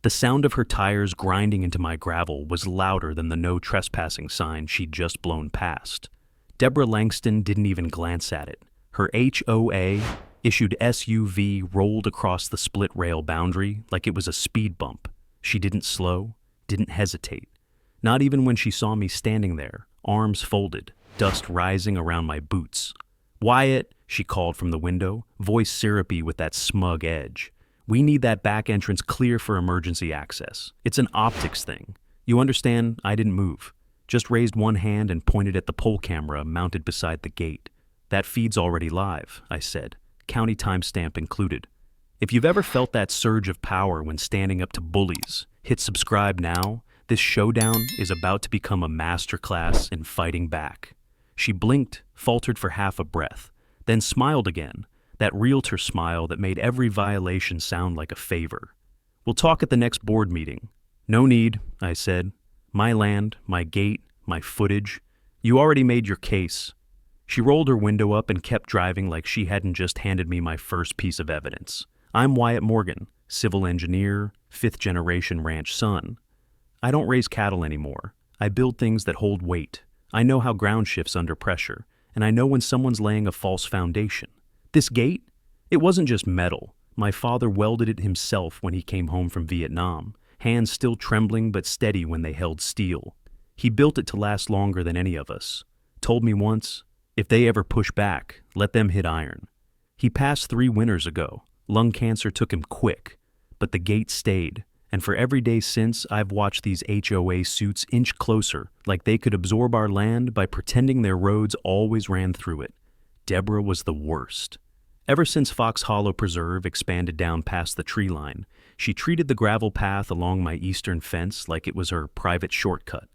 The sound of her tires grinding into my gravel was louder than the no trespassing sign she'd just blown past. Deborah Langston didn't even glance at it. Her HOA issued SUV rolled across the split rail boundary like it was a speed bump. She didn't slow, didn't hesitate. Not even when she saw me standing there, arms folded, dust rising around my boots. "Wyatt," she called from the window, voice syrupy with that smug edge. "We need that back entrance clear for emergency access. It's an optics thing. You understand, I didn't move. Just raised one hand and pointed at the pole camera mounted beside the gate. That feed's already live," I said, county timestamp included. If you've ever felt that surge of power when standing up to bullies, hit subscribe now. This showdown is about to become a masterclass in fighting back. She blinked, faltered for half a breath, then smiled again, that realtor smile that made every violation sound like a favor. "We'll talk at the next board meeting." "No need," I said. "My land, my gate, my footage. You already made your case." She rolled her window up and kept driving like she hadn't just handed me my first piece of evidence. "I'm Wyatt Morgan, civil engineer, fifth-generation ranch son. I don't raise cattle anymore. I build things that hold weight. I know how ground shifts under pressure, and I know when someone's laying a false foundation. This gate? It wasn't just metal. My father welded it himself when he came home from Vietnam, hands still trembling but steady when they held steel. He built it to last longer than any of us. Told me once, if they ever push back, let them hit iron. He passed 3 winters ago. Lung cancer took him quick, but the gate stayed. And for every day since, I've watched these HOA suits inch closer, like they could absorb our land by pretending their roads always ran through it. Deborah was the worst. Ever since Fox Hollow Preserve expanded down past the tree line, she treated the gravel path along my eastern fence like it was her private shortcut.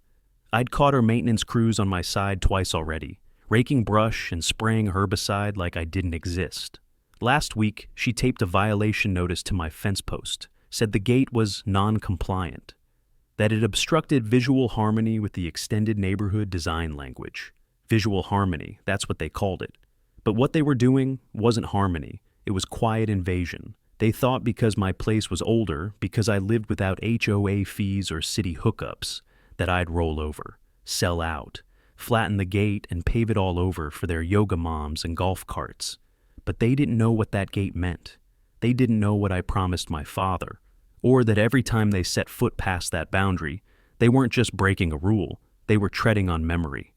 I'd caught her maintenance crews on my side twice already, raking brush and spraying herbicide like I didn't exist. Last week, she taped a violation notice to my fence post, said the gate was non-compliant, that it obstructed visual harmony with the extended neighborhood design language. Visual harmony, that's what they called it. But what they were doing wasn't harmony, it was quiet invasion. They thought because my place was older, because I lived without HOA fees or city hookups, that I'd roll over, sell out, flatten the gate and pave it all over for their yoga moms and golf carts. But they didn't know what that gate meant. They didn't know what I promised my father, or that every time they set foot past that boundary, they weren't just breaking a rule, they were treading on memory.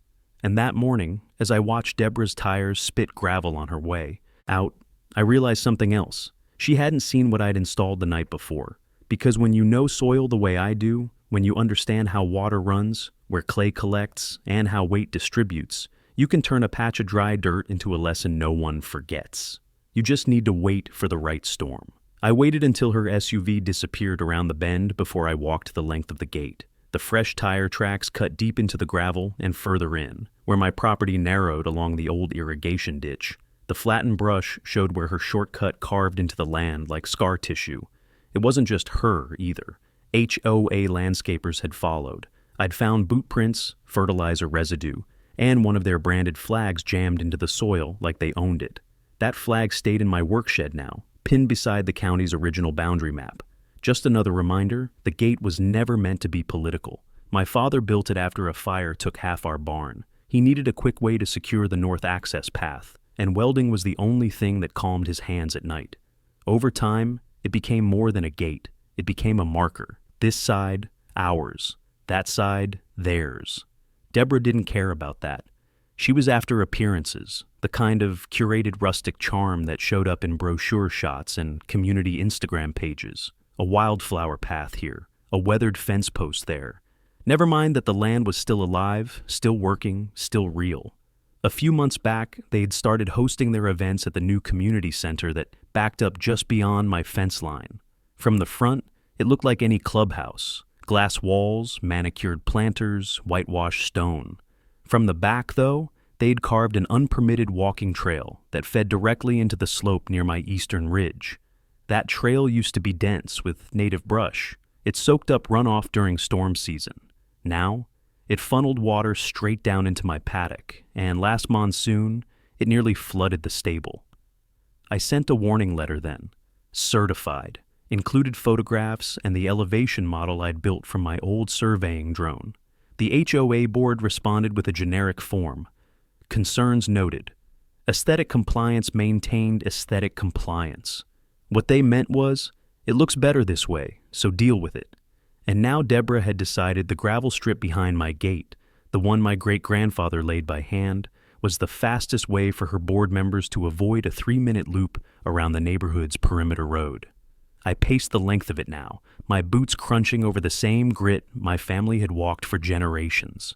And that morning, as I watched Deborah's tires spit gravel on her way out, I realized something else. She hadn't seen what I'd installed the night before. Because when you know soil the way I do, when you understand how water runs, where clay collects, and how weight distributes, you can turn a patch of dry dirt into a lesson no one forgets. You just need to wait for the right storm. I waited until her SUV disappeared around the bend before I walked the length of the gate. The fresh tire tracks cut deep into the gravel and further in, where my property narrowed along the old irrigation ditch. The flattened brush showed where her shortcut carved into the land like scar tissue. It wasn't just her, either. HOA landscapers had followed. I'd found boot prints, fertilizer residue, and one of their branded flags jammed into the soil like they owned it. That flag stayed in my workshed now, pinned beside the county's original boundary map. Just another reminder, the gate was never meant to be political. My father built it after a fire took half our barn. He needed a quick way to secure the north access path, and welding was the only thing that calmed his hands at night. Over time, it became more than a gate. It became a marker. This side, ours. That side, theirs. Deborah didn't care about that. She was after appearances, the kind of curated rustic charm that showed up in brochure shots and community Instagram pages. A wildflower path here, a weathered fence post there. Never mind that the land was still alive, still working, still real. A few months back, they had started hosting their events at the new community center that backed up just beyond my fence line. From the front, it looked like any clubhouse. Glass walls, manicured planters, whitewashed stone. From the back, though, they'd carved an unpermitted walking trail that fed directly into the slope near my eastern ridge. That trail used to be dense with native brush. It soaked up runoff during storm season. Now, it funneled water straight down into my paddock, and last monsoon, it nearly flooded the stable. I sent a warning letter then, certified, included photographs and the elevation model I'd built from my old surveying drone. The HOA board responded with a generic form. Concerns noted. Aesthetic compliance maintained aesthetic compliance. What they meant was, it looks better this way, so deal with it. And now Deborah had decided the gravel strip behind my gate, the one my great-grandfather laid by hand, was the fastest way for her board members to avoid a 3-minute loop around the neighborhood's perimeter road. I paced the length of it now, my boots crunching over the same grit my family had walked for generations.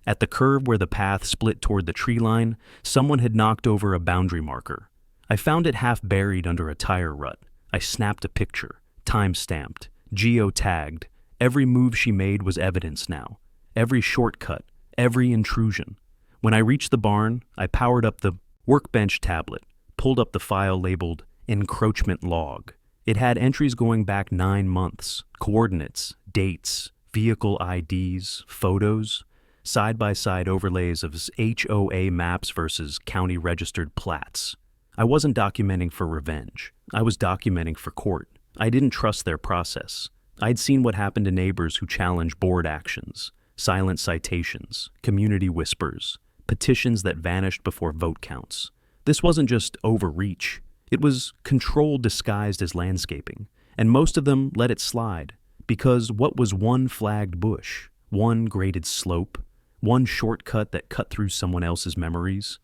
At the curve where the path split toward the tree line, someone had knocked over a boundary marker. I found it half buried under a tire rut. I snapped a picture, time-stamped, geo-tagged. Every move she made was evidence now. Every shortcut, every intrusion. When I reached the barn, I powered up the workbench tablet, pulled up the file labeled encroachment log. It had entries going back 9 months, coordinates, dates, vehicle IDs, photos, side-by-side overlays of HOA maps versus county-registered plats. I wasn't documenting for revenge. I was documenting for court. I didn't trust their process. I'd seen what happened to neighbors who challenged board actions, silent citations, community whispers, petitions that vanished before vote counts. This wasn't just overreach. It was control disguised as landscaping, and most of them let it slide, because what was one flagged bush, one graded slope, one shortcut that cut through someone else's memories?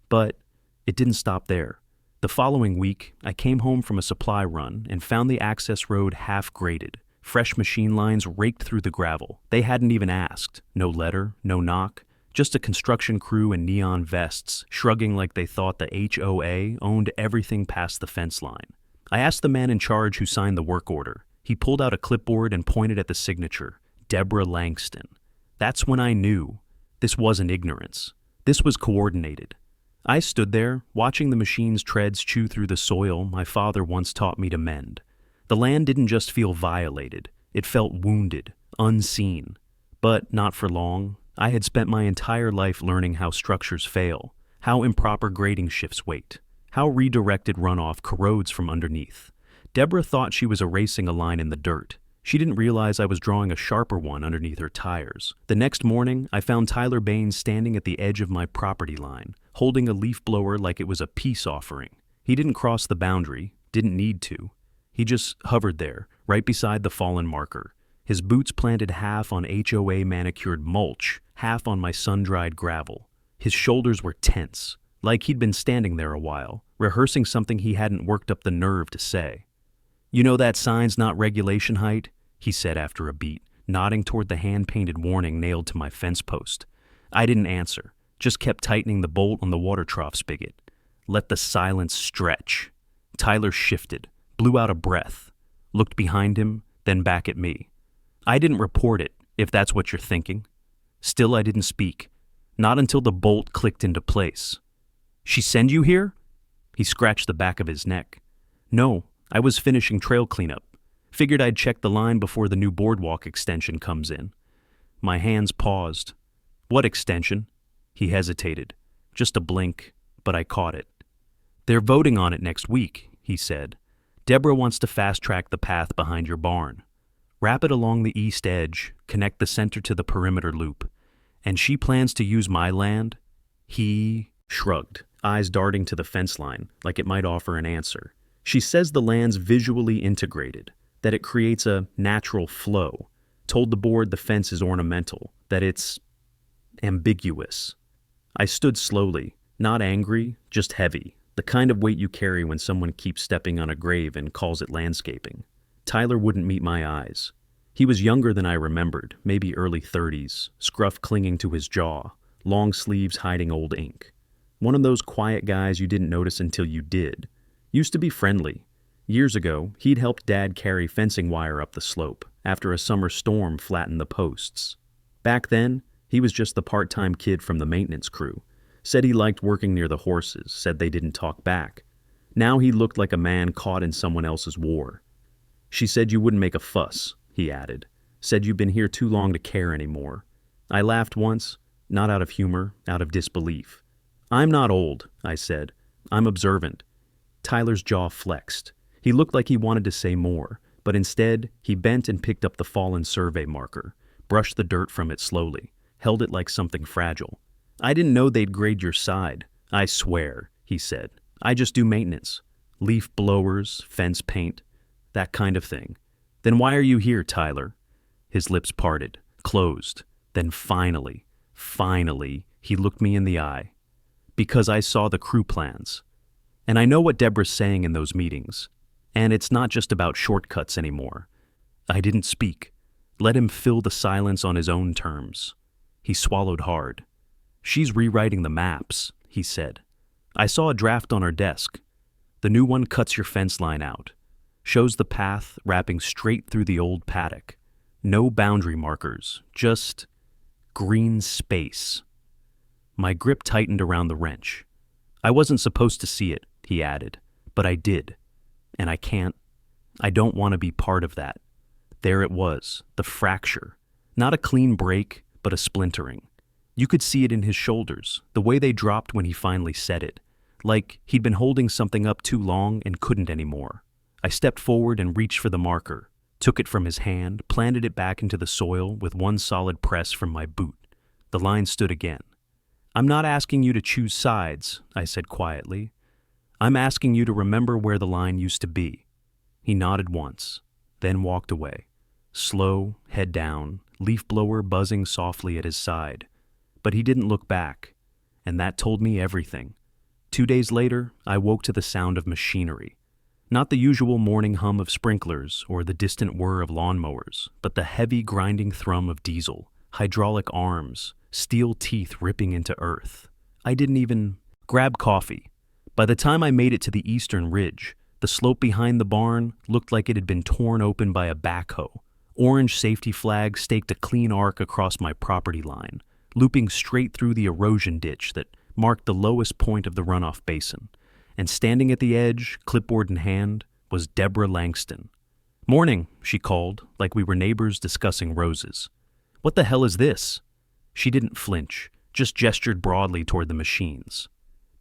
But it didn't stop there. The following week, I came home from a supply run and found the access road half graded. Fresh machine lines raked through the gravel. They hadn't even asked. No letter, no knock. Just a construction crew in neon vests, shrugging like they thought the HOA owned everything past the fence line. I asked the man in charge who signed the work order. He pulled out a clipboard and pointed at the signature, Deborah Langston. That's when I knew. This wasn't ignorance. This was coordinated. I stood there, watching the machine's treads chew through the soil my father once taught me to mend. The land didn't just feel violated. It felt wounded, unseen. But not for long. I had spent my entire life learning how structures fail, how improper grading shifts weight, how redirected runoff corrodes from underneath. Deborah thought she was erasing a line in the dirt. She didn't realize I was drawing a sharper one underneath her tires. The next morning, I found Tyler Baines standing at the edge of my property line, holding a leaf blower like it was a peace offering. He didn't cross the boundary, didn't need to. He just hovered there, right beside the fallen marker. His boots planted half on HOA manicured mulch, half on my sun-dried gravel. His shoulders were tense, like he'd been standing there a while, rehearsing something he hadn't worked up the nerve to say. "You know that sign's not regulation height?" he said after a beat, nodding toward the hand-painted warning nailed to my fence post. I didn't answer, just kept tightening the bolt on the water trough spigot. Let the silence stretch. Tyler shifted, blew out a breath, looked behind him, then back at me. I didn't report it, if that's what you're thinking. Still, I didn't speak, not until the bolt clicked into place. "She send you here?" He scratched the back of his neck. "No, I was finishing trail cleanup. Figured I'd check the line before the new boardwalk extension comes in." My hands paused. "What extension?" He hesitated. Just a blink, but I caught it. "They're voting on it next week," he said. "Deborah wants to fast-track the path behind your barn. Wrap it along the east edge, connect the center to the perimeter loop. And she plans to use my land?" He shrugged, eyes darting to the fence line, like it might offer an answer. "She says the land's visually integrated, that it creates a natural flow. Told the board the fence is ornamental, that it's ambiguous." I stood slowly, not angry, just heavy, the kind of weight you carry when someone keeps stepping on a grave and calls it landscaping. Tyler wouldn't meet my eyes. He was younger than I remembered, maybe early 30s, scruff clinging to his jaw, long sleeves hiding old ink. One of those quiet guys you didn't notice until you did. Used to be friendly. Years ago, he'd helped Dad carry fencing wire up the slope after a summer storm flattened the posts. Back then, he was just the part-time kid from the maintenance crew. Said he liked working near the horses, said they didn't talk back. Now he looked like a man caught in someone else's war. "She said you wouldn't make a fuss," he added. "Said you've been here too long to care anymore." I laughed once, not out of humor, out of disbelief. "I'm not old," I said. "I'm observant." Tyler's jaw flexed. He looked like he wanted to say more, But instead, he bent and picked up the fallen survey marker, brushed the dirt from it slowly, held it like something fragile. "I didn't know they'd grade your side. I swear," he said. "I just do maintenance. Leaf blowers, fence paint, that kind of thing." "Then why are you here, Tyler?" His lips parted, closed. Then finally, he looked me in the eye. "Because I saw the crew plans. And I know what Deborah's saying in those meetings. And it's not just about shortcuts anymore." I didn't speak. Let him fill the silence on his own terms. He swallowed hard. "She's rewriting the maps," he said. "I saw a draft on her desk. The new one cuts your fence line out. Shows the path wrapping straight through the old paddock. No boundary markers, just green space." My grip tightened around the wrench. "I wasn't supposed to see it," he added, "but I did. And I don't want to be part of that." There it was, the fracture. Not a clean break, but a splintering. You could see it in his shoulders, the way they dropped when he finally said it. Like he'd been holding something up too long and couldn't anymore. I stepped forward and reached for the marker, took it from his hand, planted it back into the soil with one solid press from my boot. The line stood again. "I'm not asking you to choose sides," I said quietly. "I'm asking you to remember where the line used to be." He nodded once, then walked away. Slow, head down, leaf blower buzzing softly at his side. But he didn't look back, and that told me everything. 2 days later, I woke to the sound of machinery. Not the usual morning hum of sprinklers or the distant whir of lawnmowers, but the heavy grinding thrum of diesel, hydraulic arms, steel teeth ripping into earth. I didn't even grab coffee. By the time I made it to the eastern ridge, the slope behind the barn looked like it had been torn open by a backhoe. Orange safety flags staked a clean arc across my property line, looping straight through the erosion ditch that marked the lowest point of the runoff basin. And standing at the edge, clipboard in hand, was Deborah Langston. "Morning," she called, like we were neighbors discussing roses. "What the hell is this?" She didn't flinch, just gestured broadly toward the machines.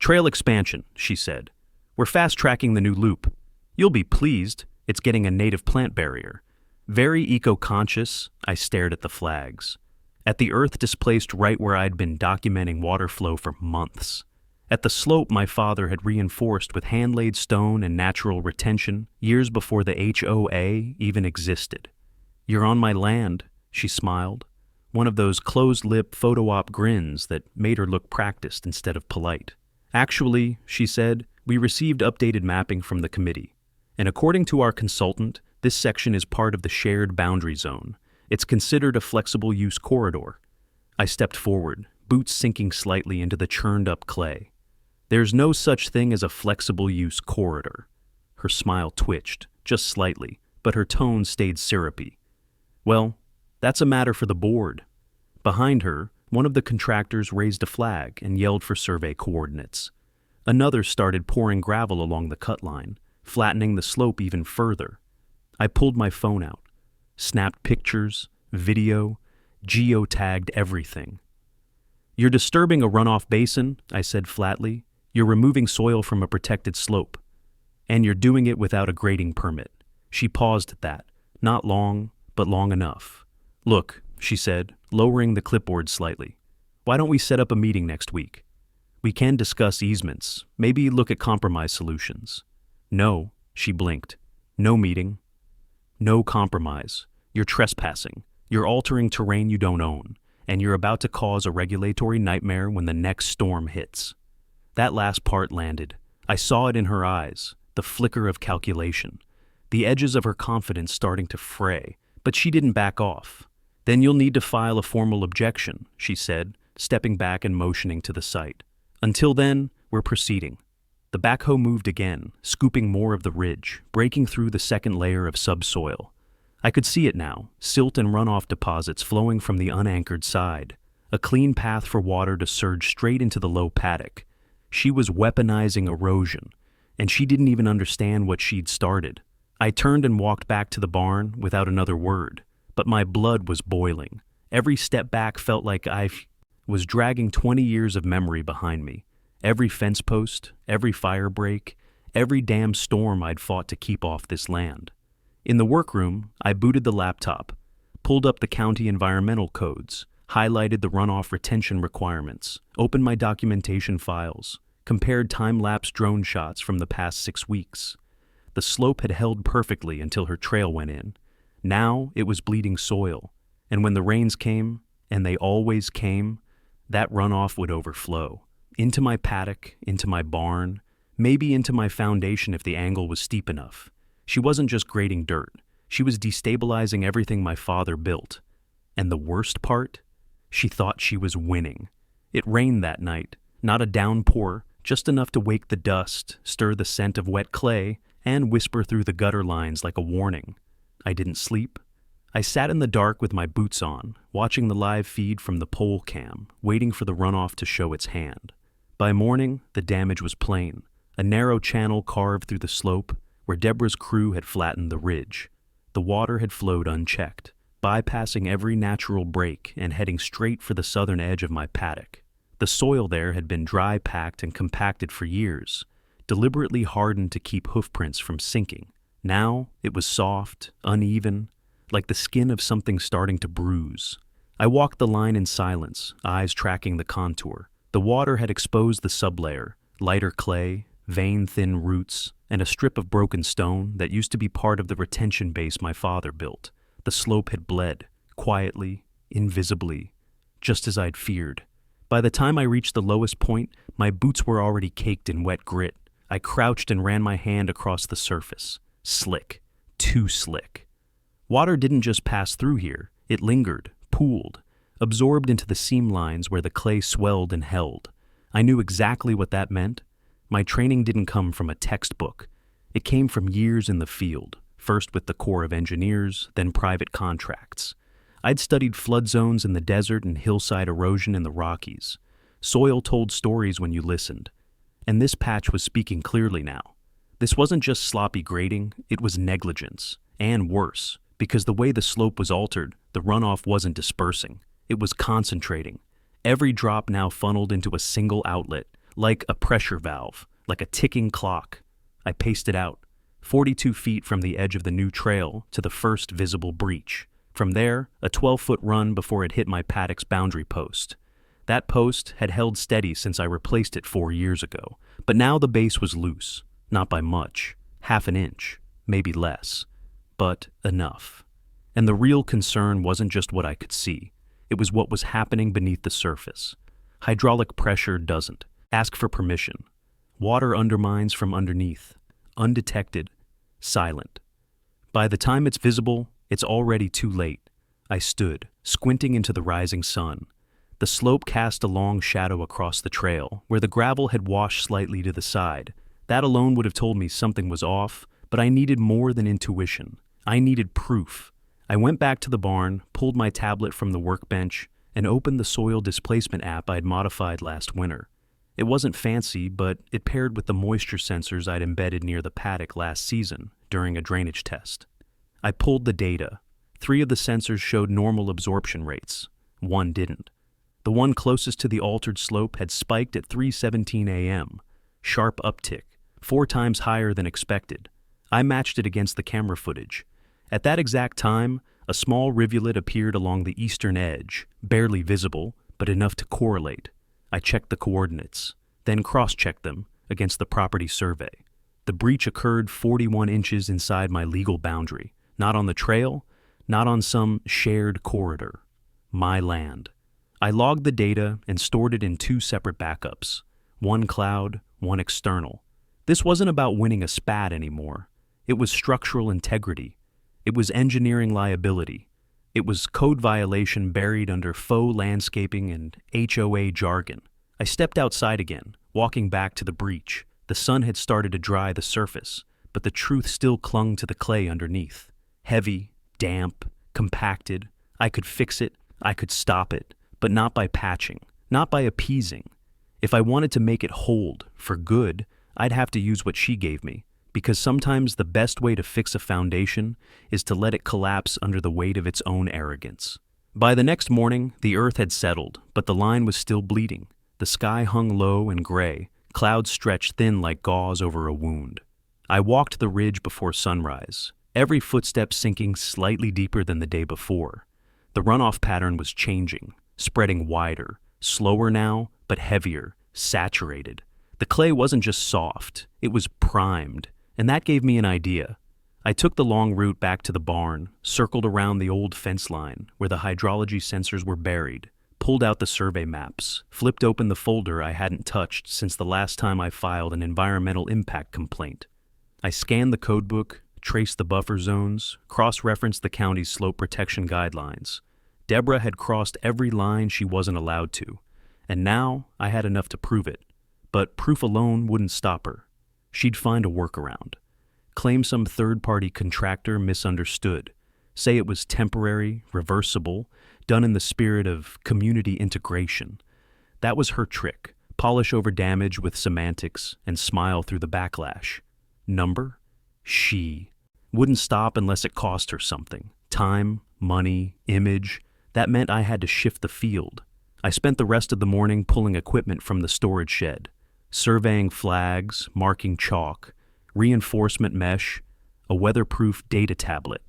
"Trail expansion," she said. "We're fast-tracking the new loop. You'll be pleased. It's getting a native plant barrier." Very eco-conscious, I stared at the flags. At the earth displaced right where I'd been documenting water flow for months. At the slope my father had reinforced with hand-laid stone and natural retention years before the HOA even existed. "You're on my land," she smiled. One of those closed-lip photo-op grins that made her look practiced instead of polite. "Actually," she said, "we received updated mapping from the committee. And according to our consultant, this section is part of the shared boundary zone. It's considered a flexible use corridor." I stepped forward, boots sinking slightly into the churned-up clay. "There's no such thing as a flexible use corridor." Her smile twitched, just slightly, but her tone stayed syrupy. "Well, that's a matter for the board." Behind her, one of the contractors raised a flag and yelled for survey coordinates. Another started pouring gravel along the cut line, flattening the slope even further. I pulled my phone out, snapped pictures, video, geotagged everything. "You're disturbing a runoff basin," I said flatly. "You're removing soil from a protected slope. And you're doing it without a grading permit." She paused at that, not long, but long enough. "Look," she said, lowering the clipboard slightly. "Why don't we set up a meeting next week? We can discuss easements, maybe look at compromise solutions." "No," she blinked. "No meeting. No compromise. You're trespassing. You're altering terrain you don't own. And you're about to cause a regulatory nightmare when the next storm hits." That last part landed. I saw it in her eyes, the flicker of calculation, the edges of her confidence starting to fray, but she didn't back off. "Then you'll need to file a formal objection," she said, stepping back and motioning to the site. "Until then, we're proceeding." The backhoe moved again, scooping more of the ridge, breaking through the second layer of subsoil. I could see it now, silt and runoff deposits flowing from the unanchored side, a clean path for water to surge straight into the low paddock. She was weaponizing erosion, and she didn't even understand what she'd started. I turned and walked back to the barn without another word, but my blood was boiling. Every step back felt like I was dragging 20 years of memory behind me. Every fence post, every fire break, every damn storm I'd fought to keep off this land. In the workroom, I booted the laptop, pulled up the county environmental codes, highlighted the runoff retention requirements, opened my documentation files, compared time-lapse drone shots from the past 6 weeks. The slope had held perfectly until her trail went in. Now it was bleeding soil, and when the rains came, and they always came, that runoff would overflow. Into my paddock, into my barn, maybe into my foundation if the angle was steep enough. She wasn't just grading dirt. She was destabilizing everything my father built. And the worst part? She thought she was winning. It rained that night, not a downpour, just enough to wake the dust, stir the scent of wet clay, and whisper through the gutter lines like a warning. I didn't sleep. I sat in the dark with my boots on, watching the live feed from the pole cam, waiting for the runoff to show its hand. By morning, the damage was plain. A narrow channel carved through the slope where Deborah's crew had flattened the ridge. The water had flowed unchecked, bypassing every natural break and heading straight for the southern edge of my paddock. The soil there had been dry-packed and compacted for years, deliberately hardened to keep hoofprints from sinking. Now it was soft, uneven, like the skin of something starting to bruise. I walked the line in silence, eyes tracking the contour. The water had exposed the sublayer, lighter clay, vein-thin roots, and a strip of broken stone that used to be part of the retention base my father built. The slope had bled, quietly, invisibly, just as I'd feared. By the time I reached the lowest point, my boots were already caked in wet grit. I crouched and ran my hand across the surface. Slick. Too slick. Water didn't just pass through here. It lingered, pooled, absorbed into the seam lines where the clay swelled and held. I knew exactly what that meant. My training didn't come from a textbook. It came from years in the field, first with the Corps of Engineers, then private contracts. I'd studied flood zones in the desert and hillside erosion in the Rockies. Soil told stories when you listened. And this patch was speaking clearly now. This wasn't just sloppy grading, it was negligence. And worse, because the way the slope was altered, the runoff wasn't dispersing. It was concentrating. Every drop now funneled into a single outlet, like a pressure valve, like a ticking clock. I paced it out, 42 feet from the edge of the new trail to the first visible breach. From there, a 12-foot run before it hit my paddock's boundary post. That post had held steady since I replaced it 4 years ago, but now the base was loose, not by much, half an inch, maybe less, but enough. And the real concern wasn't just what I could see. It was what was happening beneath the surface. Hydraulic pressure doesn't ask for permission. Water undermines from underneath, undetected, silent. By the time it's visible, it's already too late. I stood, squinting into the rising sun. The slope cast a long shadow across the trail, where the gravel had washed slightly to the side. That alone would have told me something was off, but I needed more than intuition. I needed proof. I went back to the barn, pulled my tablet from the workbench, and opened the soil displacement app I'd modified last winter. It wasn't fancy, but it paired with the moisture sensors I'd embedded near the paddock last season during a drainage test. I pulled the data. 3 of the sensors showed normal absorption rates. 1 didn't. The one closest to the altered slope had spiked at 3:17 a.m. Sharp uptick, 4 times higher than expected. I matched it against the camera footage. At that exact time, a small rivulet appeared along the eastern edge, barely visible, but enough to correlate. I checked the coordinates, then cross-checked them against the property survey. The breach occurred 41 inches inside my legal boundary, not on the trail, not on some shared corridor. My land. I logged the data and stored it in 2 separate backups, one cloud, one external. This wasn't about winning a spat anymore. It was structural integrity. It was engineering liability. It was code violation buried under faux landscaping and HOA jargon. I stepped outside again, walking back to the breach. The sun had started to dry the surface, but the truth still clung to the clay underneath. Heavy, damp, compacted. I could fix it, I could stop it, but not by patching, not by appeasing. If I wanted to make it hold, for good, I'd have to use what she gave me, because sometimes the best way to fix a foundation is to let it collapse under the weight of its own arrogance. By the next morning, the earth had settled, but the line was still bleeding. The sky hung low and gray, clouds stretched thin like gauze over a wound. I walked the ridge before sunrise. every footstep sinking slightly deeper than the day before. The runoff pattern was changing, spreading wider, slower now, but heavier, saturated. The clay wasn't just soft, it was primed, and that gave me an idea. I took the long route back to the barn, circled around the old fence line where the hydrology sensors were buried, pulled out the survey maps, flipped open the folder I hadn't touched since the last time I filed an environmental impact complaint. I scanned the codebook, traced the buffer zones, cross-referenced the county's slope protection guidelines. Deborah had crossed every line she wasn't allowed to, and now I had enough to prove it. But proof alone wouldn't stop her. She'd find a workaround. Claim some third-party contractor misunderstood. Say it was temporary, reversible, done in the spirit of community integration. That was her trick. Polish over damage with semantics and smile through the backlash. Number? She. Wouldn't stop unless it cost her something. Time, money, image. That meant I had to shift the field. I spent the rest of the morning pulling equipment from the storage shed, surveying flags, marking chalk, reinforcement mesh, a weatherproof data tablet.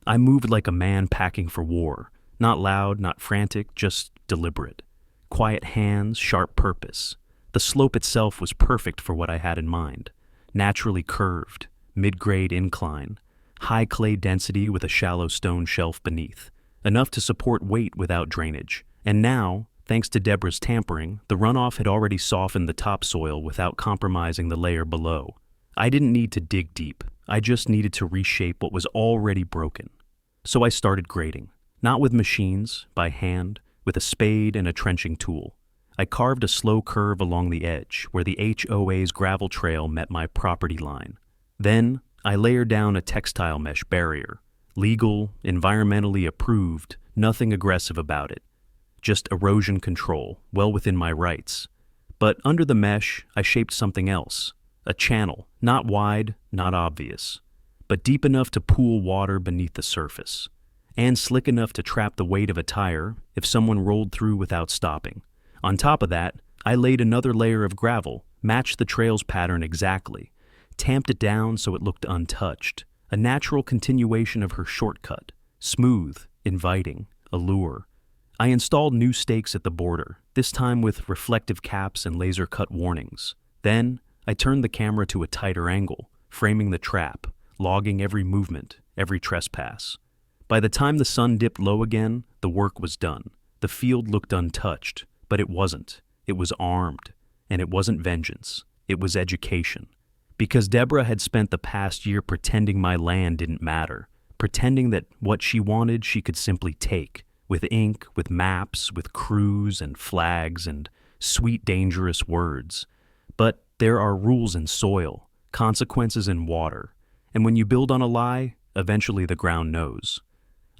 I moved like a man packing for war. Not loud, not frantic, just deliberate. Quiet hands, sharp purpose. The slope itself was perfect for what I had in mind. Naturally curved, mid-grade incline, high clay density with a shallow stone shelf beneath, enough to support weight without drainage. And now, thanks to Deborah's tampering, the runoff had already softened the topsoil without compromising the layer below. I didn't need to dig deep. I just needed to reshape what was already broken. So I started grading, not with machines, by hand, with a spade and a trenching tool. I carved a slow curve along the edge where the HOA's gravel trail met my property line. Then I layered down a textile mesh barrier. Legal, environmentally approved, nothing aggressive about it. Just erosion control, well within my rights. But under the mesh, I shaped something else. A channel, not wide, not obvious, but deep enough to pool water beneath the surface, and slick enough to trap the weight of a tire if someone rolled through without stopping. On top of that, I laid another layer of gravel, matched the trail's pattern exactly, tamped it down so it looked untouched, a natural continuation of her shortcut, smooth, inviting, allure. I installed new stakes at the border, this time with reflective caps and laser-cut warnings. Then, I turned the camera to a tighter angle, framing the trap, logging every movement, every trespass. By the time the sun dipped low again, the work was done. The field looked untouched, but it wasn't. It was armed, and it wasn't vengeance. It was education. Because Deborah had spent the past year pretending my land didn't matter, pretending that what she wanted she could simply take, with ink, with maps, with crews and flags and sweet, dangerous words. But there are rules in soil, consequences in water, and when you build on a lie, eventually the ground knows.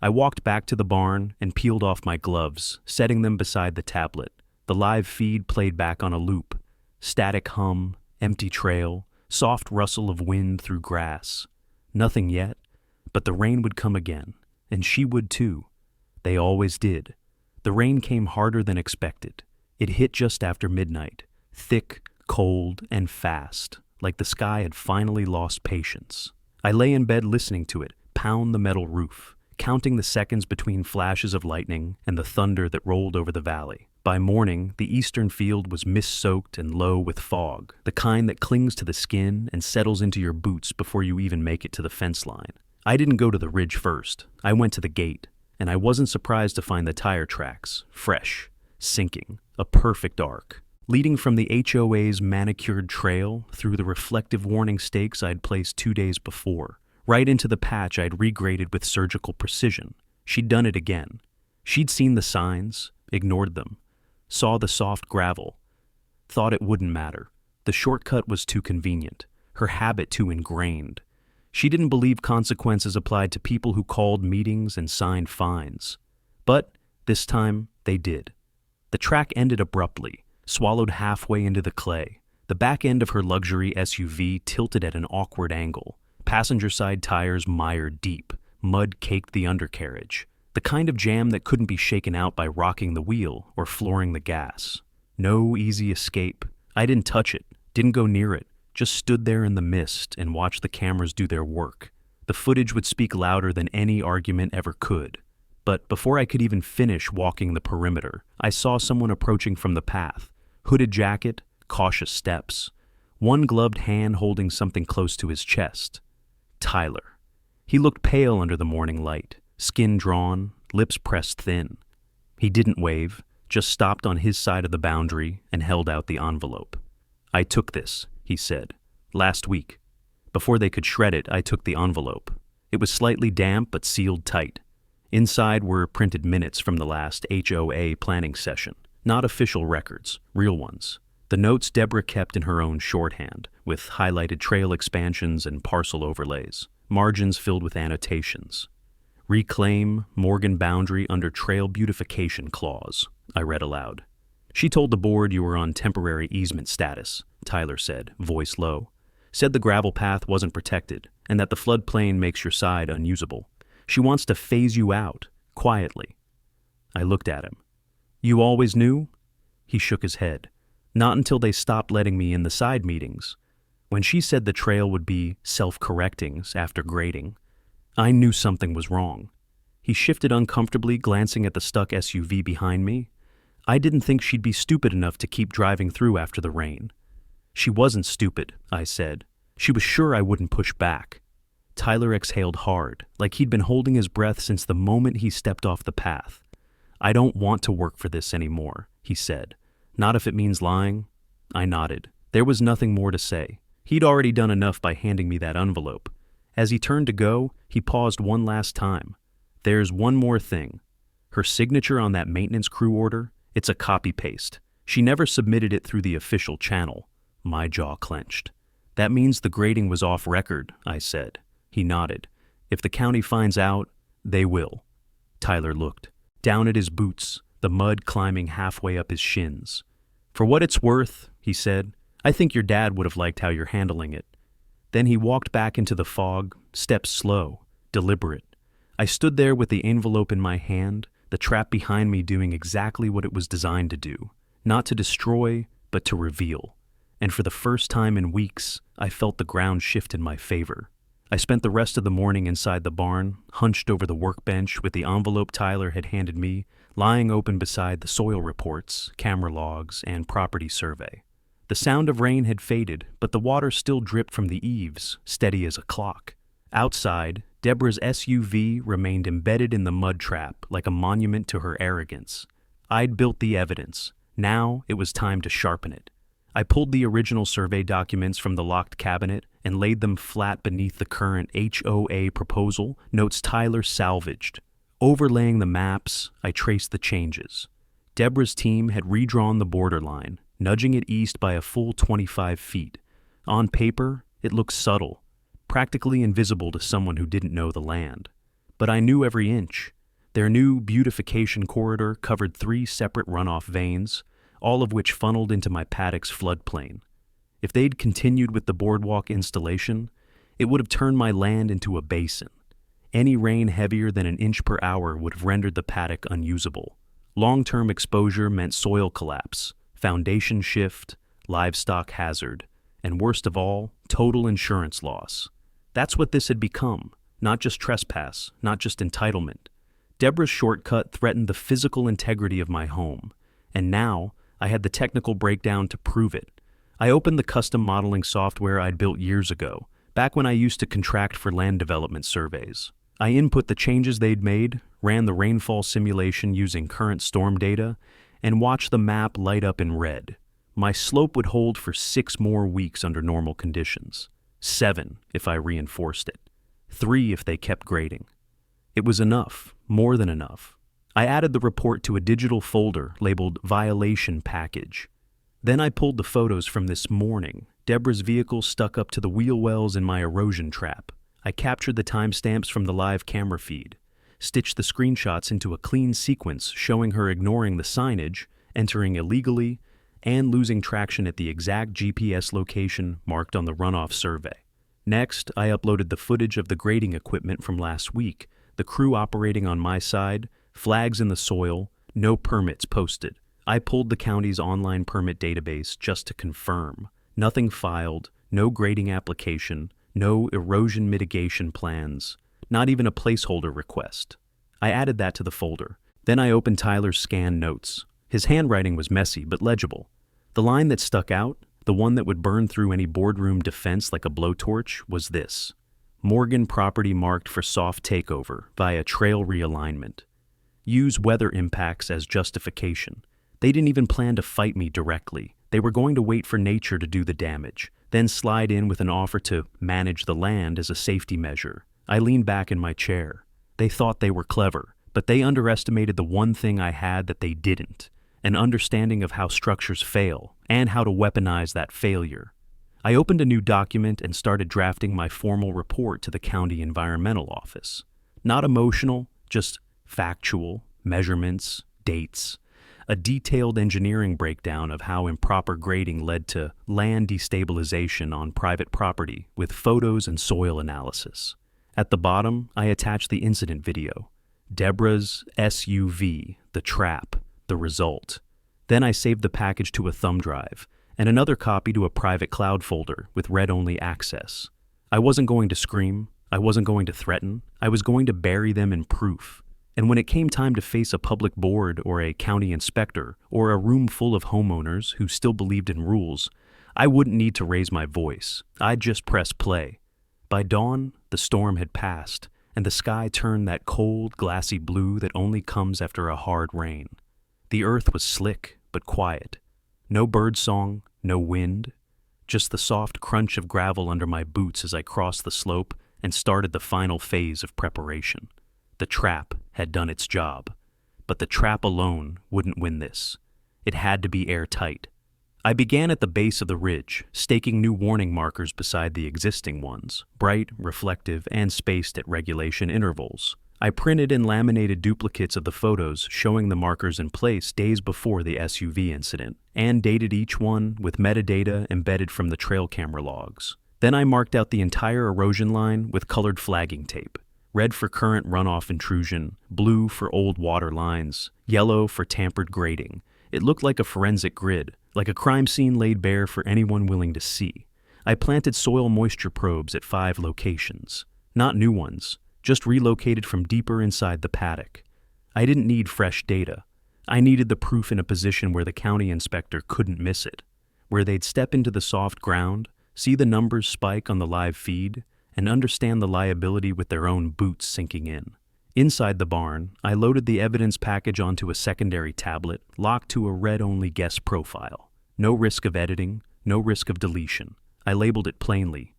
I walked back to the barn and peeled off my gloves, setting them beside the tablet. The live feed played back on a loop. Static hum, empty trail, soft rustle of wind through grass. Nothing yet, but the rain would come again, and she would too. They always did. The rain came harder than expected. It hit just after midnight, thick, cold, and fast, like the sky had finally lost patience. I lay in bed listening to it pound the metal roof, counting the seconds between flashes of lightning and the thunder that rolled over the valley. By morning, the eastern field was mist-soaked and low with fog, the kind that clings to the skin and settles into your boots before you even make it to the fence line. I didn't go to the ridge first. I went to the gate, and I wasn't surprised to find the tire tracks, fresh, sinking, a perfect arc. Leading from the HOA's manicured trail through the reflective warning stakes I'd placed 2 days before, right into the patch I'd regraded with surgical precision. She'd done it again. She'd seen the signs, ignored them, saw the soft gravel, thought it wouldn't matter. The shortcut was too convenient, her habit too ingrained. She didn't believe consequences applied to people who called meetings and signed fines. But this time, they did. The track ended abruptly, swallowed halfway into the clay. The back end of her luxury SUV tilted at an awkward angle. Passenger side tires mired deep. Mud caked the undercarriage. The kind of jam that couldn't be shaken out by rocking the wheel or flooring the gas. No easy escape. I didn't touch it, didn't go near it, just stood there in the mist and watched the cameras do their work. The footage would speak louder than any argument ever could. But before I could even finish walking the perimeter, I saw someone approaching from the path. Hooded jacket, cautious steps. One gloved hand holding something close to his chest. Tyler. He looked pale under the morning light, skin drawn, lips pressed thin. He didn't wave, just stopped on his side of the boundary and held out the envelope. "I took this," he said, "last week. Before they could shred it, I took the envelope. It was slightly damp but sealed tight. Inside were printed minutes from the last HOA planning session. Not official records, real ones. The notes Deborah kept in her own shorthand, with highlighted trail expansions and parcel overlays, margins filled with annotations. "Reclaim Morgan boundary under trail beautification clause," I read aloud. "She told the board you were on temporary easement status," Tyler said, voice low. "Said the gravel path wasn't protected, and that the floodplain makes your side unusable. She wants to phase you out, quietly." I looked at him. "You always knew?" He shook his head. "Not until they stopped letting me in the side meetings. When she said the trail would be self-correcting after grading, I knew something was wrong." He shifted uncomfortably, glancing at the stuck SUV behind me. "I didn't think she'd be stupid enough to keep driving through after the rain." "She wasn't stupid," I said. "She was sure I wouldn't push back." Tyler exhaled hard, like he'd been holding his breath since the moment he stepped off the path. "I don't want to work for this anymore," he said. "Not if it means lying." I nodded. There was nothing more to say. He'd already done enough by handing me that envelope. As he turned to go, he paused one last time. "There's one more thing. Her signature on that maintenance crew order, it's a copy-paste. She never submitted it through the official channel." My jaw clenched. "That means the grading was off record," I said. He nodded. "If the county finds out, they will." Tyler looked. Down at his boots, the mud climbing halfway up his shins. "For what it's worth," he said, "I think your dad would have liked how you're handling it." Then he walked back into the fog, steps slow, deliberate. I stood there with the envelope in my hand, the trap behind me doing exactly what it was designed to do. Not to destroy, but to reveal. And for the first time in weeks, I felt the ground shift in my favor. I spent the rest of the morning inside the barn, hunched over the workbench with the envelope Tyler had handed me, lying open beside the soil reports, camera logs, and property survey. The sound of rain had faded, but the water still dripped from the eaves, steady as a clock. Outside, Deborah's SUV remained embedded in the mud trap like a monument to her arrogance. I'd built the evidence. Now it was time to sharpen it. I pulled the original survey documents from the locked cabinet and laid them flat beneath the current HOA proposal, notes Tyler salvaged. Overlaying the maps, I traced the changes. Deborah's team had redrawn the borderline, nudging it east by a full 25 feet. On paper, it looked subtle, practically invisible to someone who didn't know the land. But I knew every inch. Their new beautification corridor covered 3 separate runoff veins, all of which funneled into my paddock's floodplain. If they'd continued with the boardwalk installation, it would have turned my land into a basin. Any rain heavier than an inch per hour would have rendered the paddock unusable. Long-term exposure meant soil collapse, foundation shift, livestock hazard, and worst of all, total insurance loss. That's what this had become, not just trespass, not just entitlement. Deborah's shortcut threatened the physical integrity of my home, and now I had the technical breakdown to prove it. I opened the custom modeling software I'd built years ago, back when I used to contract for land development surveys. I input the changes they'd made, ran the rainfall simulation using current storm data, and watched the map light up in red. My slope would hold for 6 more weeks under normal conditions. 7 if I reinforced it. 3 if they kept grading. It was enough, more than enough. I added the report to a digital folder labeled Violation Package. Then I pulled the photos from this morning. Deborah's vehicle stuck up to the wheel wells in my erosion trap. I captured the timestamps from the live camera feed, stitched the screenshots into a clean sequence showing her ignoring the signage, entering illegally, and losing traction at the exact GPS location marked on the runoff survey. Next, I uploaded the footage of the grading equipment from last week, the crew operating on my side, flags in the soil, no permits posted. I pulled the county's online permit database just to confirm. Nothing filed, no grading application, No erosion mitigation plans, not even a placeholder request. I added that to the folder. Then I opened Tyler's scanned notes. His handwriting was messy but legible. The line that stuck out, the one that would burn through any boardroom defense like a blowtorch, was this: Morgan property marked for soft takeover via trail realignment. Use weather impacts as justification. They didn't even plan to fight me directly. They were going to wait for nature to do the damage, then slide in with an offer to manage the land as a safety measure. I leaned back in my chair. They thought they were clever, but they underestimated the one thing I had that they didn't: an understanding of how structures fail and how to weaponize that failure. I opened a new document and started drafting my formal report to the county environmental office. Not emotional, just factual, measurements, dates. A detailed engineering breakdown of how improper grading led to land destabilization on private property with photos and soil analysis. At the bottom, I attached the incident video. Deborah's SUV, the trap, the result. Then I saved the package to a thumb drive and another copy to a private cloud folder with read-only access. I wasn't going to scream. I wasn't going to threaten. I was going to bury them in proof. And when it came time to face a public board or a county inspector or a room full of homeowners who still believed in rules, I wouldn't need to raise my voice. I'd just press play. By dawn, the storm had passed, and the sky turned that cold, glassy blue that only comes after a hard rain. The earth was slick but quiet. No birdsong, no wind, just the soft crunch of gravel under my boots as I crossed the slope and started the final phase of preparation. The trap had done its job, but the trap alone wouldn't win this. It had to be airtight. I began at the base of the ridge, staking new warning markers beside the existing ones, bright, reflective, and spaced at regulation intervals. I printed and laminated duplicates of the photos showing the markers in place days before the SUV incident, and dated each one with metadata embedded from the trail camera logs. Then I marked out the entire erosion line with colored flagging tape. Red for current runoff intrusion, blue for old water lines, yellow for tampered grading. It looked like a forensic grid, like a crime scene laid bare for anyone willing to see. I planted soil moisture probes at 5 locations. Not new ones, just relocated from deeper inside the paddock. I didn't need fresh data. I needed the proof in a position where the county inspector couldn't miss it, where they'd step into the soft ground, see the numbers spike on the live feed, and understand the liability with their own boots sinking in. Inside the barn, I loaded the evidence package onto a secondary tablet, locked to a read-only guest profile. No risk of editing, no risk of deletion. I labeled it plainly: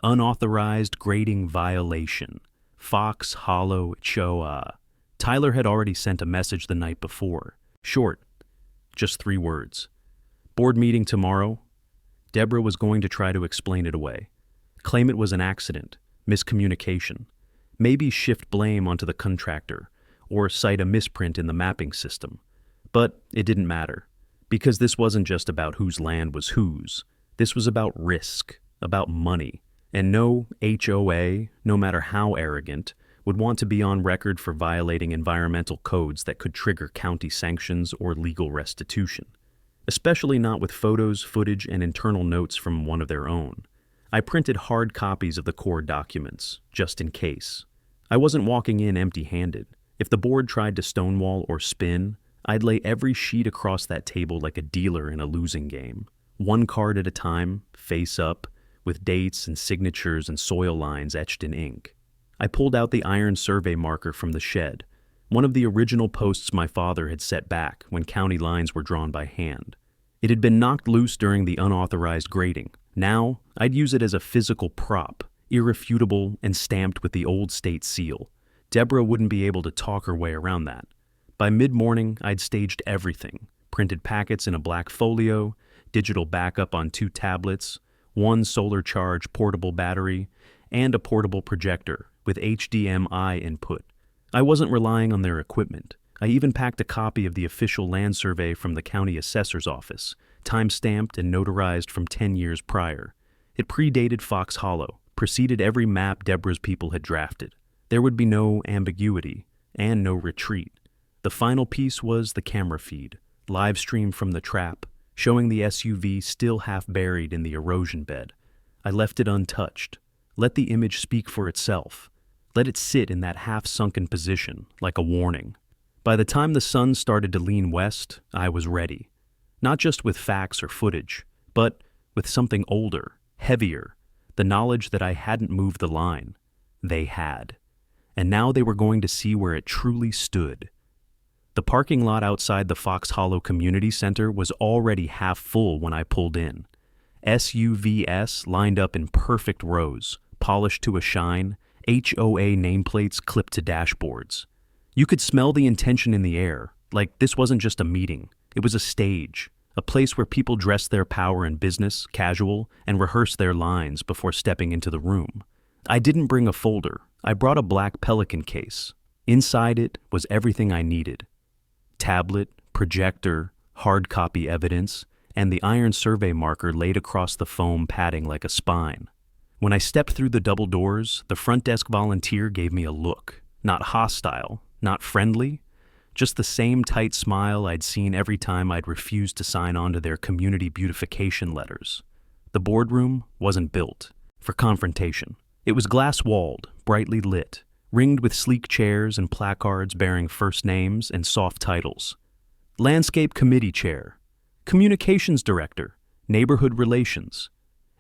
unauthorized grading violation, Fox Hollow HOA. Tyler had already sent a message the night before. Short, just 3 words. Board meeting tomorrow. Deborah was going to try to explain it away. Claim it was an accident, miscommunication. Maybe shift blame onto the contractor, or cite a misprint in the mapping system. But it didn't matter, because this wasn't just about whose land was whose. This was about risk, about money, and no HOA, no matter how arrogant, would want to be on record for violating environmental codes that could trigger county sanctions or legal restitution. Especially not with photos, footage, and internal notes from one of their own. I printed hard copies of the core documents, just in case. I wasn't walking in empty-handed. If the board tried to stonewall or spin, I'd lay every sheet across that table like a dealer in a losing game. 1 card at a time, face up, with dates and signatures and soil lines etched in ink. I pulled out the iron survey marker from the shed, one of the original posts my father had set back when county lines were drawn by hand. It had been knocked loose during the unauthorized grading. Now, I'd use it as a physical prop, irrefutable and stamped with the old state seal. Deborah wouldn't be able to talk her way around that. By mid-morning, I'd staged everything. Printed packets in a black folio, digital backup on 2 tablets, 1 solar charge portable battery, and a portable projector with HDMI input. I wasn't relying on their equipment. I even packed a copy of the official land survey from the county assessor's office, time-stamped and notarized from 10 years prior. It predated Fox Hollow, preceded every map Deborah's people had drafted. There would be no ambiguity, and no retreat. The final piece was the camera feed, live stream from the trap, showing the SUV still half buried in the erosion bed. I left it untouched, Let the image speak for itself. Let it sit in that half-sunken position, like a warning. By the time the sun started to lean west, I was ready. Not just with facts or footage, but with something older, heavier, the knowledge that I hadn't moved the line. They had. And now they were going to see where it truly stood. The parking lot outside the Fox Hollow Community Center was already half full when I pulled in. SUVs lined up in perfect rows, polished to a shine, HOA nameplates clipped to dashboards. You could smell the intention in the air, like this wasn't just a meeting, it was a stage, a place where people dressed their power in business, casual, and rehearsed their lines before stepping into the room. I didn't bring a folder, I brought a black Pelican case. Inside it was everything I needed. Tablet, projector, hard copy evidence, and the iron survey marker laid across the foam padding like a spine. When I stepped through the double doors, the front desk volunteer gave me a look. Not hostile, not friendly, just the same tight smile I'd seen every time I'd refused to sign on to their community beautification letters. The boardroom wasn't built for confrontation. It was glass-walled, brightly lit, ringed with sleek chairs and placards bearing first names and soft titles. Landscape Committee Chair, Communications Director, Neighborhood Relations.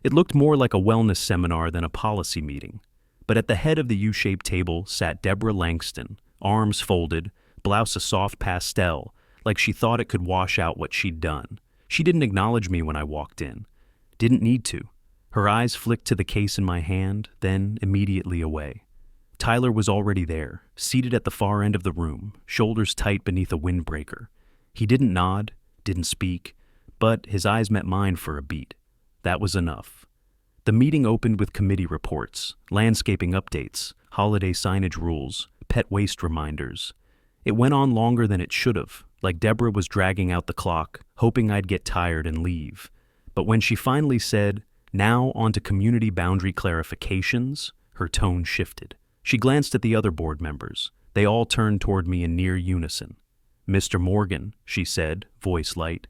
It looked more like a wellness seminar than a policy meeting. But at the head of the U-shaped table sat Deborah Langston, arms folded, blouse a soft pastel, like she thought it could wash out what she'd done. She didn't acknowledge me when I walked in. Didn't need to. Her eyes flicked to the case in my hand, then immediately away. Tyler was already there, seated at the far end of the room, shoulders tight beneath a windbreaker. He didn't nod, didn't speak, but his eyes met mine for a beat. That was enough. The meeting opened with committee reports, landscaping updates, holiday signage rules, pet waste reminders. It went on longer than it should have, like Deborah was dragging out the clock, hoping I'd get tired and leave. But when she finally said, "Now on to community boundary clarifications," her tone shifted. She glanced at the other board members. They all turned toward me in near unison. "Mr. Morgan," she said, voice light,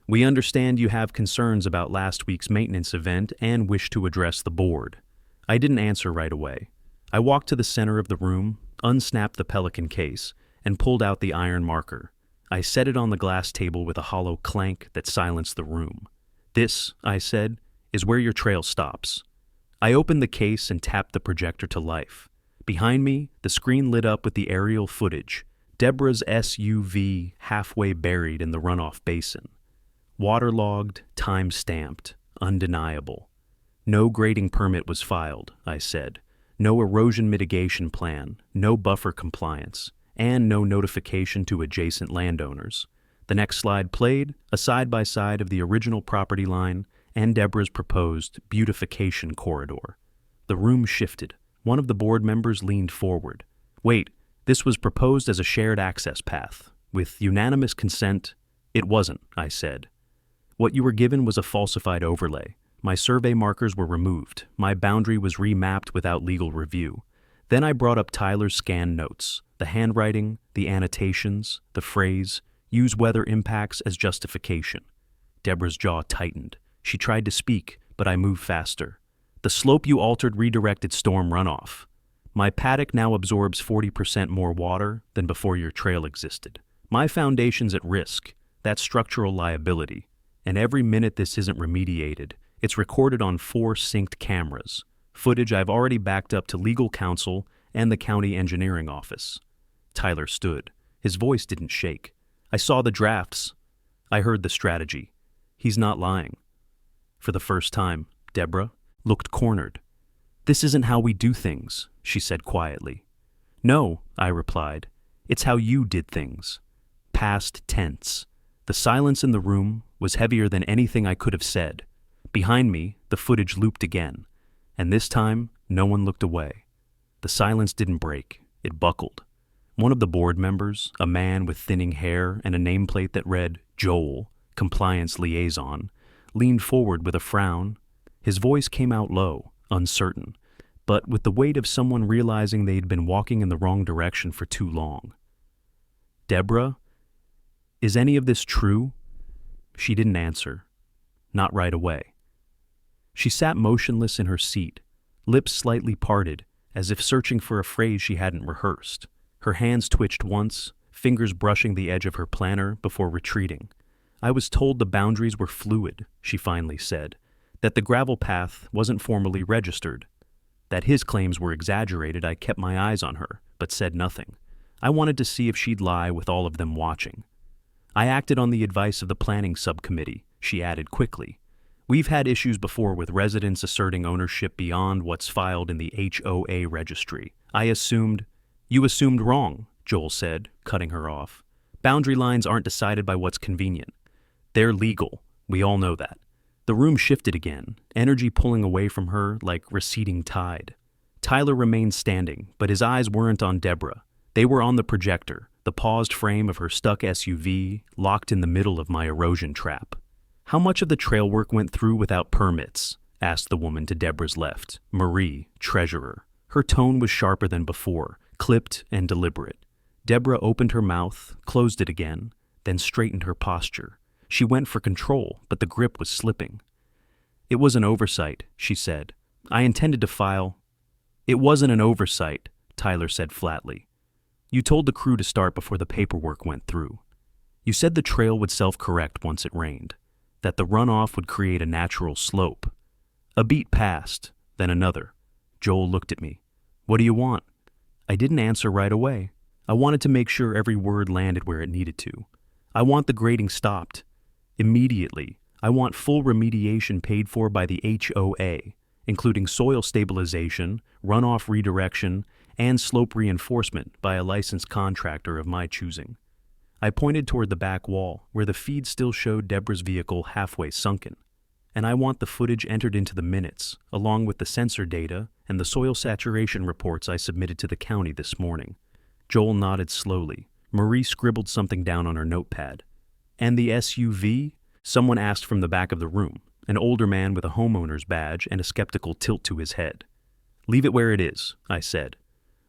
"we understand you have concerns about last week's maintenance event and wish to address the board." I didn't answer right away. I walked to the center of the room, unsnapped the Pelican case, and pulled out the iron marker. I set it on the glass table with a hollow clank that silenced the room. "This," I said, "is where your trail stops." I opened the case and tapped the projector to life. Behind me, the screen lit up with the aerial footage, Deborah's SUV halfway buried in the runoff basin. Waterlogged, time-stamped, undeniable. No grading permit was filed, I said. No erosion mitigation plan, no buffer compliance, and no notification to adjacent landowners. The next slide played, a side-by-side of the original property line and Deborah's proposed beautification corridor. The room shifted. One of the board members leaned forward. "Wait, this was proposed as a shared access path. With unanimous consent." "It wasn't," I said. "What you were given was a falsified overlay. My survey markers were removed. My boundary was remapped without legal review." Then I brought up Tyler's scanned notes, the handwriting, the annotations, the phrase, "use weather impacts as justification." Deborah's jaw tightened. She tried to speak, but I moved faster. "The slope you altered redirected storm runoff. My paddock now absorbs 40% more water than before your trail existed. My foundation's at risk. That's structural liability. And every minute this isn't remediated, it's recorded on 4 synced cameras, footage I've already backed up to legal counsel and the county engineering office." Tyler stood. His voice didn't shake. "I saw the drafts. I heard the strategy. He's not lying." For the first time, Deborah looked cornered. "This isn't how we do things," she said quietly. "No," I replied. "It's how you did things." Past tense. The silence in the room was heavier than anything I could have said. Behind me, the footage looped again, and this time, no one looked away. The silence didn't break. It buckled. One of the board members, a man with thinning hair and a nameplate that read Joel, Compliance Liaison, leaned forward with a frown. His voice came out low, uncertain, but with the weight of someone realizing they'd been walking in the wrong direction for too long. "Deborah, is any of this true?" She didn't answer. Not right away. She sat motionless in her seat, lips slightly parted, as if searching for a phrase she hadn't rehearsed. Her hands twitched once, fingers brushing the edge of her planner before retreating. "I was told the boundaries were fluid," she finally said, "that the gravel path wasn't formally registered. That his claims were exaggerated. I kept my eyes on her, but said nothing. I wanted to see if she'd lie with all of them watching. I acted on the advice of the planning subcommittee," she added quickly. "We've had issues before with residents asserting ownership beyond what's filed in the HOA registry. You assumed wrong," Joel said, cutting her off. "Boundary lines aren't decided by what's convenient. They're legal. We all know that." The room shifted again, energy pulling away from her like receding tide. Tyler remained standing, but his eyes weren't on Deborah. They were on the projector, the paused frame of her stuck SUV, locked in the middle of my erosion trap. "How much of the trail work went through without permits?" asked the woman to Deborah's left, Marie, treasurer. Her tone was sharper than before, clipped and deliberate. Deborah opened her mouth, closed it again, then straightened her posture. She went for control, but the grip was slipping. "It was an oversight," she said. "I intended to file—" "It wasn't an oversight," Tyler said flatly. "You told the crew to start before the paperwork went through. You said the trail would self-correct once it rained, that the runoff would create a natural slope." A beat passed, then another. Joel looked at me. "What do you want?" I didn't answer right away. I wanted to make sure every word landed where it needed to. "I want the grading stopped. Immediately. I want full remediation paid for by the HOA, including soil stabilization, runoff redirection, and slope reinforcement by a licensed contractor of my choosing." I pointed toward the back wall, where the feed still showed Deborah's vehicle halfway sunken. "And I want the footage entered into the minutes, along with the sensor data and the soil saturation reports I submitted to the county this morning." Joel nodded slowly. Marie scribbled something down on her notepad. "And the SUV?" someone asked from the back of the room, an older man with a homeowner's badge and a skeptical tilt to his head. "Leave it where it is," I said,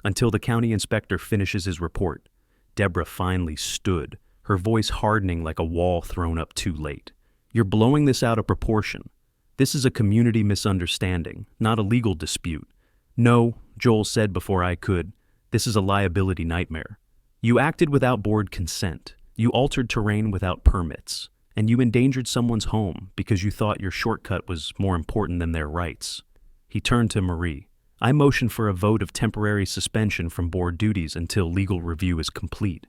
"until the county inspector finishes his report." Deborah finally stood, her voice hardening like a wall thrown up too late. "You're blowing this out of proportion. This is a community misunderstanding, not a legal dispute." "No," Joel said before I could. "This is a liability nightmare. You acted without board consent. You altered terrain without permits, and you endangered someone's home because you thought your shortcut was more important than their rights." He turned to Marie. "I motion for a vote of temporary suspension from board duties until legal review is complete."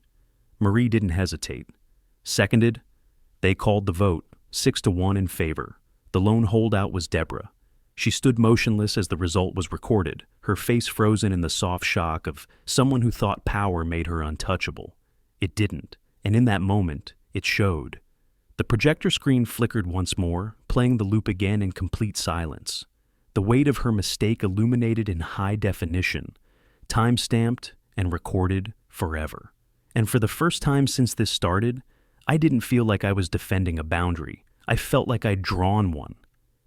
Marie didn't hesitate. "Seconded." They called the vote, 6-1 in favor. The lone holdout was Deborah. She stood motionless as the result was recorded, her face frozen in the soft shock of someone who thought power made her untouchable. It didn't. And in that moment, it showed. The projector screen flickered once more, playing the loop again in complete silence. The weight of her mistake illuminated in high definition, time-stamped and recorded forever. And for the first time since this started, I didn't feel like I was defending a boundary. I felt like I'd drawn one.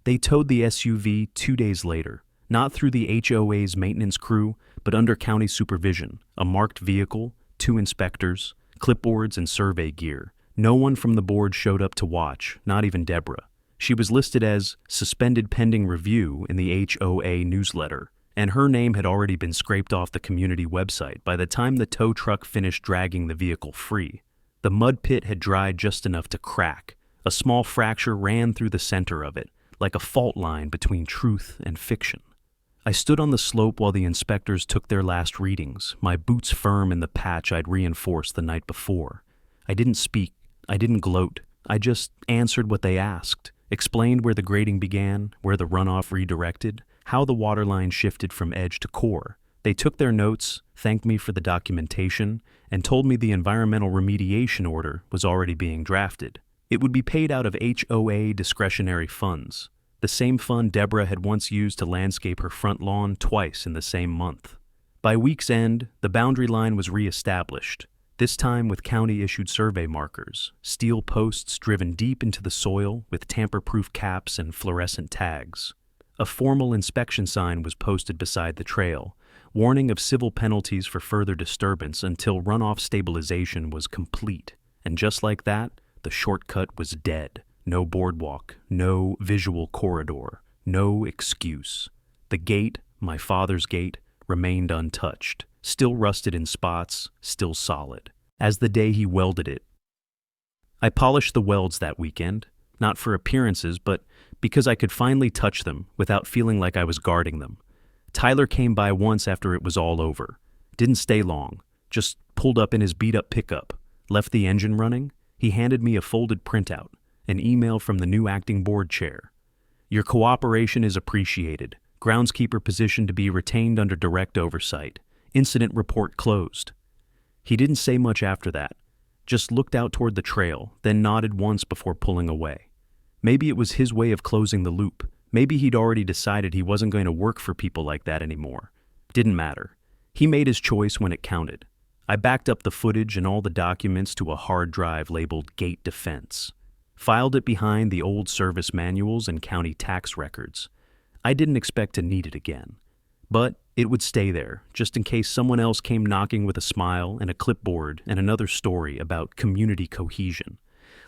They towed the SUV 2 days later, not through the HOA's maintenance crew, but under county supervision, a marked vehicle, 2 inspectors, clipboards and survey gear. No one from the board showed up to watch, not even Deborah. She was listed as suspended pending review in the HOA newsletter, and her name had already been scraped off the community website by the time the tow truck finished dragging the vehicle free. The mud pit had dried just enough to crack. A small fracture ran through the center of it, like a fault line between truth and fiction. I stood on the slope while the inspectors took their last readings, my boots firm in the patch I'd reinforced the night before. I didn't speak. I didn't gloat. I just answered what they asked, explained where the grading began, where the runoff redirected, how the waterline shifted from edge to core. They took their notes, thanked me for the documentation, and told me the environmental remediation order was already being drafted. It would be paid out of HOA discretionary funds, the same fund Deborah had once used to landscape her front lawn twice in the same month. By week's end, the boundary line was re-established, this time with county-issued survey markers, steel posts driven deep into the soil with tamper-proof caps and fluorescent tags. A formal inspection sign was posted beside the trail, warning of civil penalties for further disturbance until runoff stabilization was complete. And just like that, the shortcut was dead. No boardwalk, no visual corridor, no excuse. The gate, my father's gate, remained untouched, still rusted in spots, still solid, as the day he welded it. I polished the welds that weekend, not for appearances, but because I could finally touch them without feeling like I was guarding them. Tyler came by once after it was all over. Didn't stay long, just pulled up in his beat-up pickup, left the engine running. He handed me a folded printout, an email from the new acting board chair. Your cooperation is appreciated. Groundskeeper position to be retained under direct oversight. Incident report closed. He didn't say much after that, just looked out toward the trail, then nodded once before pulling away. Maybe it was his way of closing the loop. Maybe he'd already decided he wasn't going to work for people like that anymore. Didn't matter. He made his choice when it counted. I backed up the footage and all the documents to a hard drive labeled Gate Defense. Filed it behind the old service manuals and county tax records. I didn't expect to need it again. But it would stay there, just in case someone else came knocking with a smile and a clipboard and another story about community cohesion.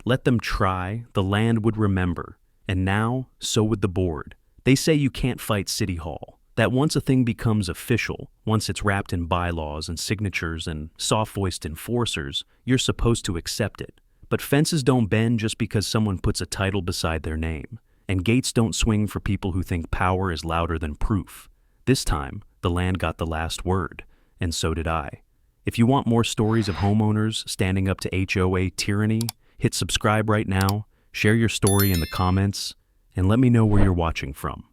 Let them try, the land would remember. And now, so would the board. They say you can't fight City Hall. That once a thing becomes official, once it's wrapped in bylaws and signatures and soft-voiced enforcers, you're supposed to accept it. But fences don't bend just because someone puts a title beside their name. And gates don't swing for people who think power is louder than proof. This time, the land got the last word, and so did I. If you want more stories of homeowners standing up to HOA tyranny, hit subscribe right now, share your story in the comments, and let me know where you're watching from.